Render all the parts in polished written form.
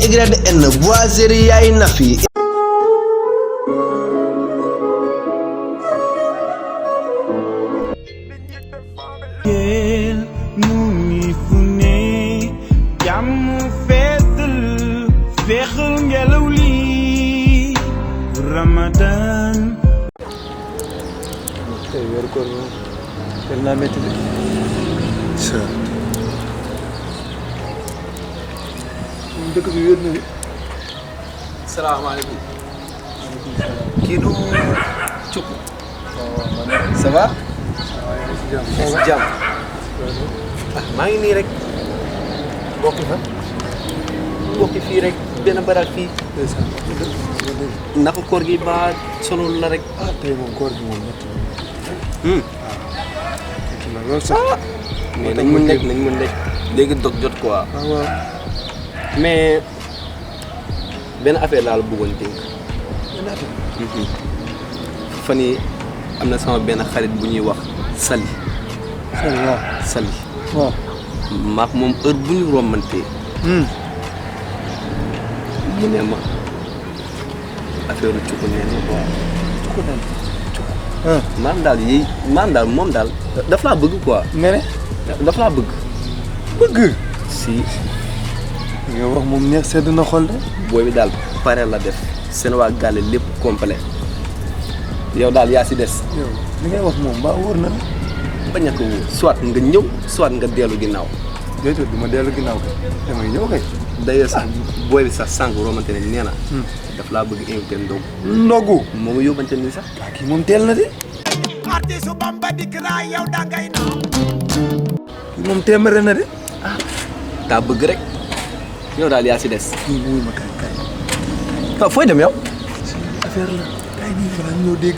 YN Boiserie yaay Nafi. Ramadan. Tey weeru koor moom teel naa métti de. dëkk bi wér na de. salaamaaleykum. kii du Cuk. ça va. si jàmm. maa ngi nii rek. bokk fa. bokk fii rek benn baraak fii. naka koor gi ba sonul la rek. tey moom koor gi moom métti na. métti na lool sax. mais nañ mën nekk léegi dog jot quoi. waaw. mais benn affaire laa la bëggoon dénk. benn affaire. fan yii am na sama benn xarit bu ñuy wax Sali. Sali waaw. Sali. waaw. maak moom heure bu ñu rombantee. mu ne ma affaire cukku neen la quoi. cukku neen. maam daal moom daal daf laa bëgg quoi. nga ne. daf laa bëgg. bëgg. si. nga wax moom neex sedd na xol de. booy bi daal pare la def seen waa gàlle lépp complet yow daal yaa si des. yow li ngay wax moom ba wóor na la. bañ a ko wóor soit nga ñëw soit nga dellu ginnaaw. déedéet du ma dellu ginnaaw kay damay ñëw kay. d'ailleurs sax booy bi sax sànq romante ne nee na. daf laa bëgg invité ndogu. ndogu. moo ma yóbbante nii sax. waa kii moom teel na de. artiste Bamba dikk naa yow dangay naaw. kii moom téeméer na de. daa bëgg rek yow daal yaa si des. kii wuy ma kay. waaw fooy dem yow. affaire la kay nii fa la ñoo dégg.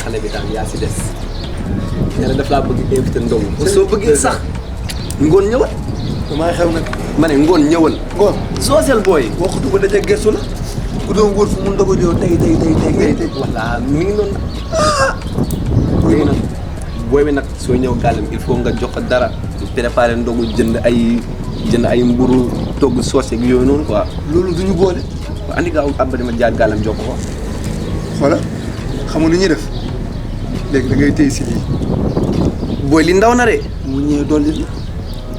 xale bi daal yaa si des. nee na daf laa bëgg invité ndogu. soo bëggee sax ngoon ñëwal. damaa xew nag. ma ne ngoon ñëwal. ngoon sooseel booy. waxtu ba daje gëstu la. ku doon wóor fu mu ndogu yow tey. voilà mi ngi noonu. léegi nag booy bi nag soo ñëw gàllam il faut nga jox ko dara. préparer ndogu jënd ay mburu togg soos ak yooyu noonu quoi. loolu du ñu boole. waaw andi gaaw abba dama jaar gàllam jox ko. voilà xamu nu ñuy def léegi da ngay téye si lii. booy li ndaw na de. mu ñëwee dolli li.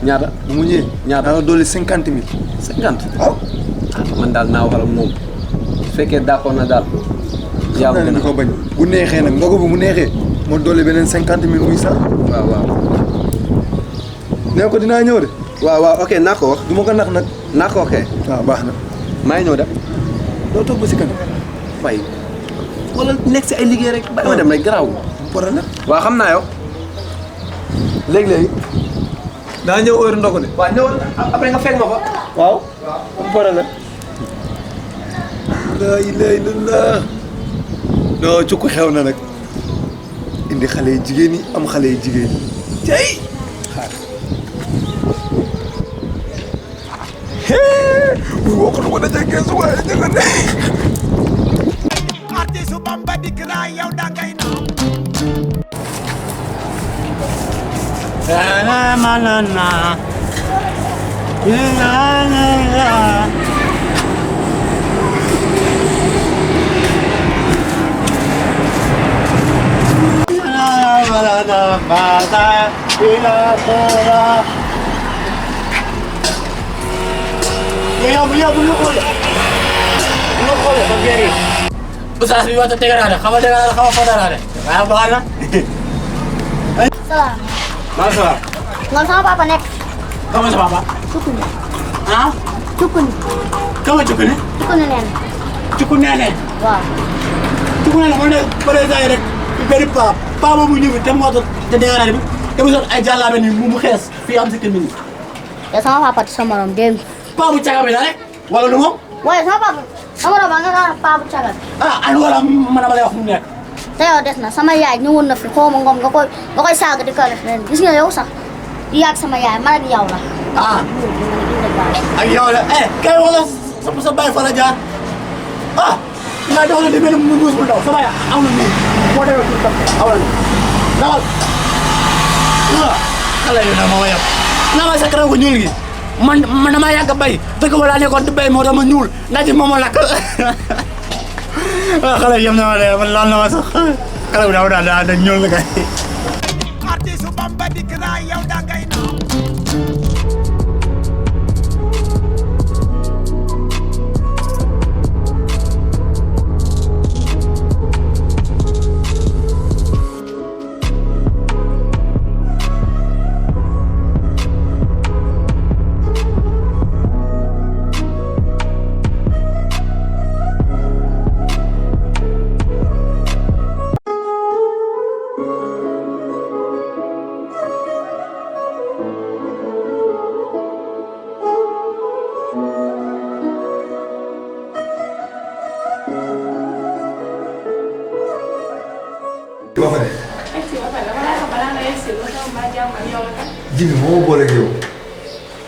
ñaata. bu mu ñëwee. ñaata daanaka dolli 50 000. 50. waaw. man daal naa waxal ak moom su fekkee d'accord na daal. yaa xam naa ne ko bañ bu neexee nag ndogu bu mu neexee moo dolli beneen 50 000 muy sax. waaw. nee ko dinaa ñëw de. waaw ok naa ko wax. du ma ko nax nag. naa ko ok. waaw baax na. maa ngi ñëw dem. doo toog ba si kanam. fay wala nekk si ay liggéey rek. ba ma dem rek garaaw. problème. waaw xam naa yow. léegi. daa ñëw heure ndogu de. waaw ñëwal après nga fekk ma ko. waaw. am problème. laa ilaaha illallaah. non cukku xew na nag. indi xale yu jigéen yi am xale yu jigéen yi. tey. xaar. muy waxatu ko daje keesu waaye dëgg ne. artiste Bamba dikk naa yow dangay naaw. Ustaz bi waxta tegaraade xama tegaraade xama fotaraade waaye baax na Salam. Masa. Ngon sama papa nekk. kamu sa papa Cukuni. ah Cukuni. kamu Cukuni Cukuni neen. Cukku Nene Waaw. Cukku Nene moo ne président rek benn pa boobu ñëw te moo te tegaraade bi te mu sol ay jàllaabe ni mu xees fii am si kër mi Ya sama papa ci sama morom dégg nga. pa bu caga bi la rek wala du moom Waaye sama papa sama morom nga naan paa bu cagal. an wala man ma lay wax mu nekk Te yow des na sama yaay ñëwoon na fi xaw ma ngoom nga koy saaga di ko def leen gis nga yow sax di yàgg sama yaay man ak yow la. ak yow la kay wala sa baay fa la jaar naa dox la di benn mbuus bu ndaw sama yaay am na nii moo demee pour tam aw la dawal xale yi na ma yab naa ma sa karaw ko ñuul gi man damaa yàgg a bay dëkk ba laa nekkoon di bay moo tax ma ñuul naaj moom ma lakk xale yi yem na ma de man laal na ma sax karaw daaw daal da ñuul la kay artiste Bamba dikk naa yow dangay naaw ba pare. egsi ba pare dama lay xam balaa nga egsi ba sama mbaa jàmm ak yow la kat. Jibi moo ma boole ak yow.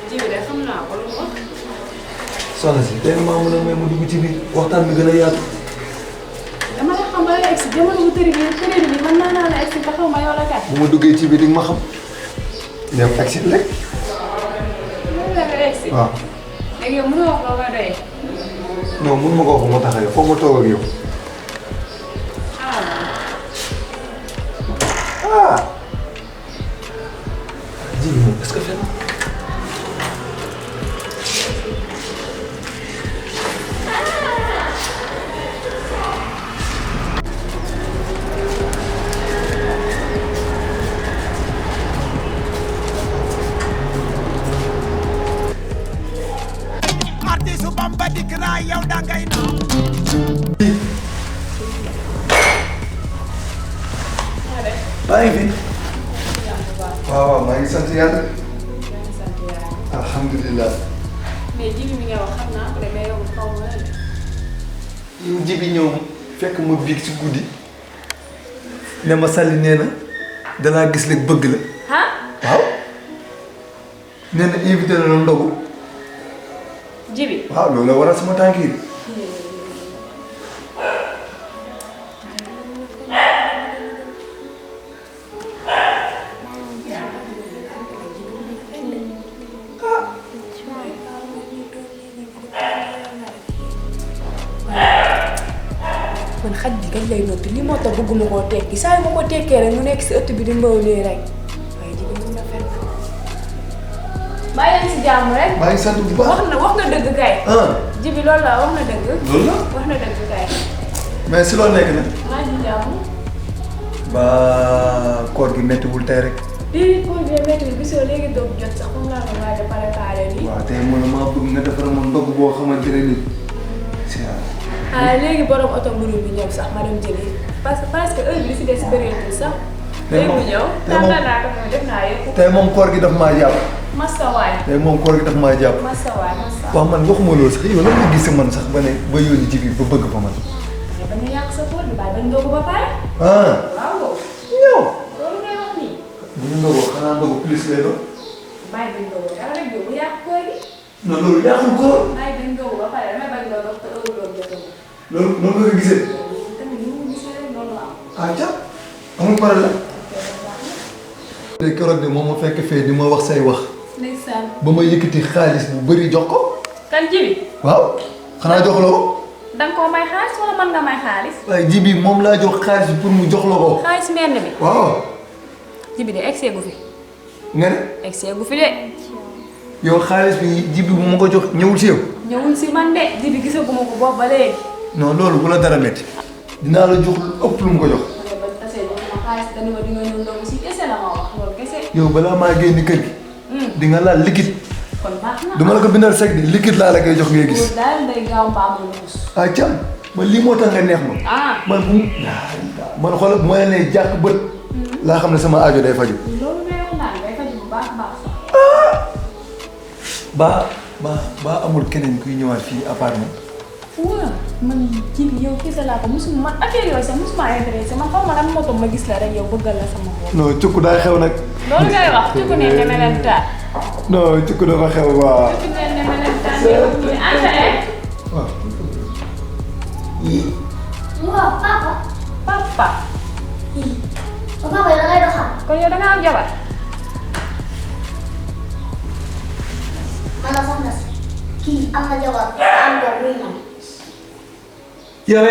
Jibi de xam naa ko lu mu wax. soxna si tey maa mën a may ma dugg ci biir waxtaan bi gën a yaatu. dama lay xam balaa egsi jamono bu tëri bi mën naa la egsi ba xaw ma yow la kat. bu ma duggee ci biir di nga ma xam. yow egsi rek. loolu la nga egsi. waaw. léegi yow mënoo wax loo koy doyee. non mun ma ko wax moo tax yow foog ma toog ak yow. ah. Jibi moom est-ce que fenn. artiste Bamba dikk naa yow dangay naaw maa ngi fi. waaw maa ngi sant yàlla. alhamdulilah. mais Jibi mi nga wax xam naa ko de mais yow xaw ma la de. yow Jibi ñëw fekk ma biig ci guddi ne ma Sali nee na danaa gis léegi bëgg la. ah. waaw. nee na invité na la ndogu. Jibi. waaw loolu la waral sama tànk yi. man xaj bi kañ lay nottu li moo tax bëgguma koo tekki saa yu ma ko tekkee rek mu nekk si ëtt bi di mbaw lii rek waaye Jibi mun na fen. maa ngi si jàmm rek. maa ngi sant bu baax. wax nga dëgg kay. Jibi loolu la wax na dëgg. loolu la. wax na dëgg kay. mais si loo nekk nag. maa ngi jàmm. ba koor gi méttiwul tey rek. lii koor gi métti gisoo léegi doog jot sax moom laa ko waaj a préparé nii. waaw tey man maa bëgg nga defaral ma ndog boo xamante ne nii. léegi borom oto mburu bi ñëw sax ma dem jëli parce que heure bi li si des bëreetul sax. léegi mu ñëw tàngal naa ko moom def naa yëpp. tey moom koor gi daf maa jàpp. mastawaay. tey moom koor gi daf maa jàpp. mastawaay. waaw man waxuma loolu sax yow lan nga gis man sax ba ne ba yónni ci biir ba bëgg fa man. mais bañ a yàq sa koor bi bàyyi bañ ndogu ba pare. waaw. ñëw. loolu ngay wax nii. bu ñu ndogoo xanaa ndogu plus lay doon. bàyyi bañ ndogu dara rek yow bu yàq koor gi. non loolu yàqul koor. bàyyi bañ ndogu ba pare damay bañ ndogu te heure boobu jotagul. loolu noonu nga ko gisee. tamit ni mu gisee rek noonu la am. ah ca amul problème. keroog de moom ma fekk fee di ma wax say wax. ndeysaan. ba ma yëkkati xaalis bu bëri jox ko. kan Jibi. waaw xanaa jox la ko. da nga koo may xaalis wala mën nga may xaalis. waaye Jibi moom laa jox xaalis bi pour mu jox la ko. xaalis menn bi. waaw. Jibi de egsee gu fi. nga ne. egsee gu fi de. yow xaalis bi Jibi bu ma ko jox ñëwul si yow. ñëwul si man de Jibi gisaguma ko boobu ba léegi. non loolu bu la dara métti. dinaa la jox lu ëpp lu mu ko jox. ma ne ba tase jox ma xaalis dani ma di nga ñëw ndogu si kese la ma wax loolu kese. yow balaa maa génn kër gi. di nga laal liquide. kon baax na. duma la ko bindal sec de liquide laa la koy jox ngay gis. loolu daal day gaaw mbaa mu muus. ah Thiam man lii moo tax nga neex ma. man bu man xoolal bu ma la nee jàkk bët. laa xam ne sama aajo day faju. loolu ngay wax naan day faju bu baax baax sax. ba amul keneen kuy ñëwaat fii appartement. waaw man Jibi yow kese laa ko musuma man affaire yooyu sax musuma intéressé man xaw ma lan moo tax ma gis la rek yow bëggal la sama bopp. non cukk daa xew nag. loolu ngay wax ci ku ne nemelentaan. non cukk dafa xew waaw. ci ku ne nemelentaan yow. waaw. Wah, papa. Papa. Papa kaya na kayo ka. Kon yow da nga am jabar. Mana soxna si. Kii am na jabar am doom muy man. yow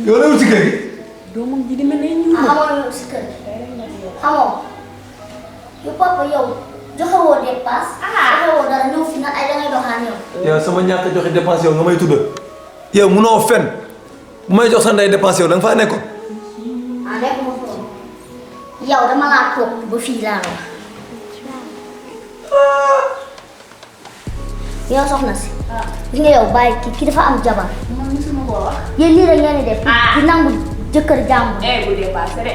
yow la wut si kër gi. Doomam ji di mel ne ñu. Xamoo yow si kër. Xamoo. Yow papa yow joxe woo dépasse. Joxe woo dara ñëw fi nag ay da ngay doxaan yow. yow sama ñàkk a joxe dépense yow nga may tudd. yow munoo fen bu may jox sa ndey dépense yow da nga faa nekkoon. Ah nekk ma foofu. Yow dama laa toog ba fii laa wax. Yow soxna si. Gis nga yow bàyyi kii dafa am jabar. Man musuma ko wax. Yéen lii rek ngeen di def. di nangu jëkkër jàmbur. Bu dépassé de.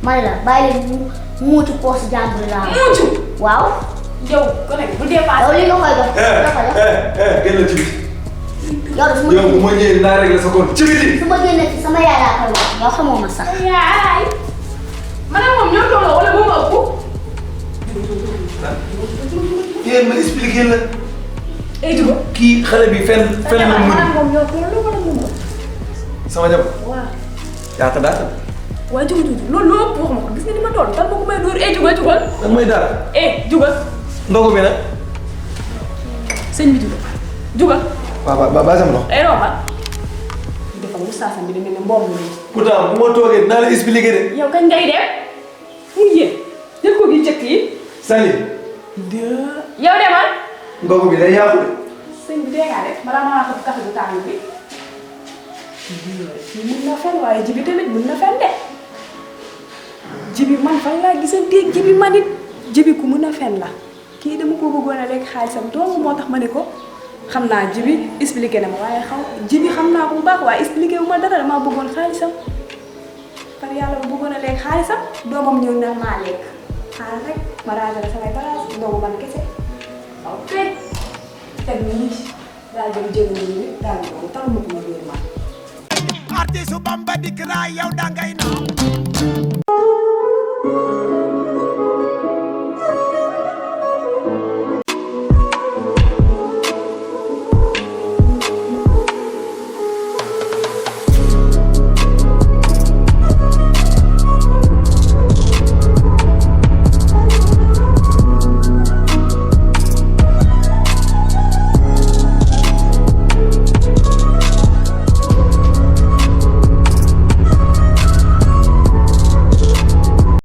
ma ne la bàyyi leen mu muucu poos jàmbur laa wax. Muucu. waaw. Yow ko nekk bu dépassé. yow li nga koy dox. nga koy dox. génn ci biti. yow de su ma yow bu ma ñëwee naa réglé sa compte ci biti. su ma génnee ci sama yaay laa koy wax yow xamoo ma sax. Yaay. Man ak moom ñoo tolloo wala moom ëpp. yéen ma expliqué la. Juba. kii xale bi fenn la man ak mujj. moom ñoo tolloo wala moom ëpp. sama jabar. Waaw. yaa ko daal. waaye jugal loolu loo ëpp wax ma ko gis nga ni ma toll tan ma ko may dóor jugal. danga may daal. Jugal. ndogu bi nag. Sëñ bi jugal. waaw ba sama ndox. Roma. Dafa mustaasam bi demee ne mboom mi. pourtant bu ma toogee dinaa la expliqué de. Yow kañ ngay dem mu yéen jël ko gi njëkk yi. Sali. Yow demal. ndogu bi day yàqu de. Sëñ bi dee ngaa def balaa maa ko café bu tàng bi. Mun na fen waaye jibi tamit mun na fen de. Jibi man fan laa gisanteeg jibi man it jibi ku mun a fen la kii dama ko bëggoon a lekk xaalisam doomu moo tax ma ne ko xam naa jibi expliqué na ma waaye jibi xam naa ko bu baax waaye expliqué wu ma dara damaa bëggoon xaalisam par yàlla ma bëggoon a lekk xaalisam doomam ñëw na maa lekk xaaral rek ma ranger la samay bagage ndoomu man kese waaw teg teg nii daal dem jënd nii daal di ko talu ma ko ma wér ma artiste Bamba dikk naa yow dangay naaw